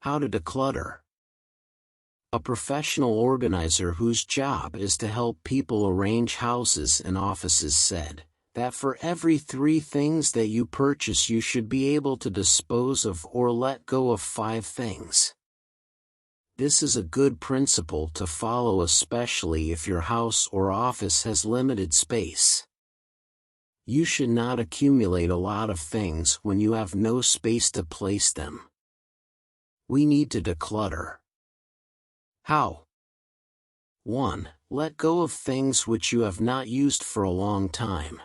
How to declutter. A professional organizer whose job is to help people arrange houses and offices said that for every 3 things that you purchase you should be able to dispose of or let go of 5 things. This is a good principle to follow, especially if your house or office has limited space. You should not accumulate a lot of things when you have no space to place them. We need to declutter. How? 1. Let go of things which you have not used for a long time.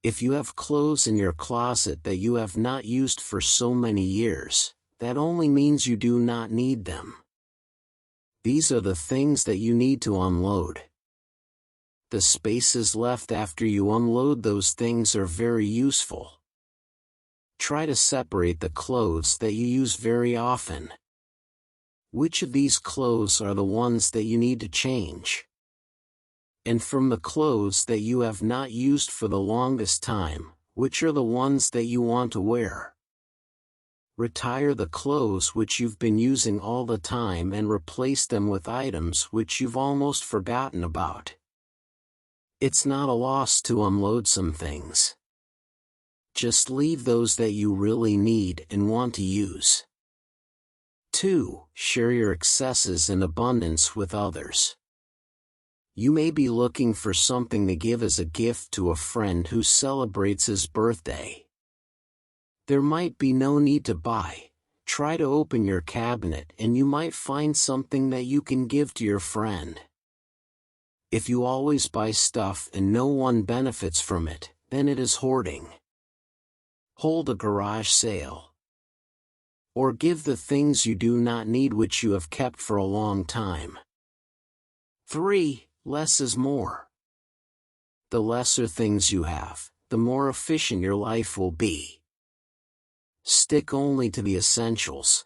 If you have clothes in your closet that you have not used for so many years, that only means you do not need them. These are the things that you need to unload. The spaces left after you unload those things are very useful. Try to separate the clothes that you use very often. Which of these clothes are the ones that you need to change? And from the clothes that you have not used for the longest time, which are the ones that you want to wear? Retire the clothes which you've been using all the time and replace them with items which you've almost forgotten about. It's not a loss to unload some things. Just leave those that you really need and want to use. 2. Share your excesses and abundance with others. You may be looking for something to give as a gift to a friend who celebrates his birthday. There might be no need to buy. Try to open your cabinet and you might find something that you can give to your friend. If you always buy stuff and no one benefits from it, then it is hoarding. Hold a garage sale. Or give the things you do not need which you have kept for a long time. 3. Less is more. The lesser things you have, the more efficient your life will be. Stick only to the essentials.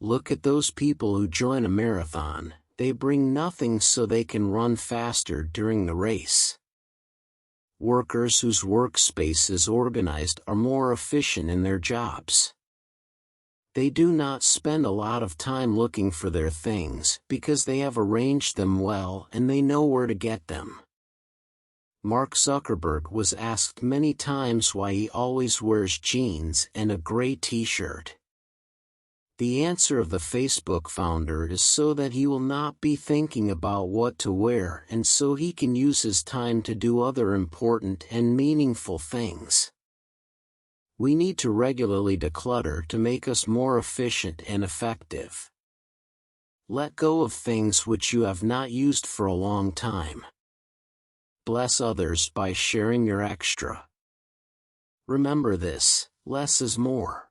Look at those people who join a marathon. They bring nothing so they can run faster during the race. Workers whose workspace is organized are more efficient in their jobs. They do not spend a lot of time looking for their things because they have arranged them well and they know where to get them. Mark Zuckerberg was asked many times why he always wears jeans and a gray t-shirt. The answer of the Facebook founder is so that he will not be thinking about what to wear and so he can use his time to do other important and meaningful things. We need to regularly declutter to make us more efficient and effective. Let go of things which you have not used for a long time. Bless others by sharing your extra. Remember this: less is more.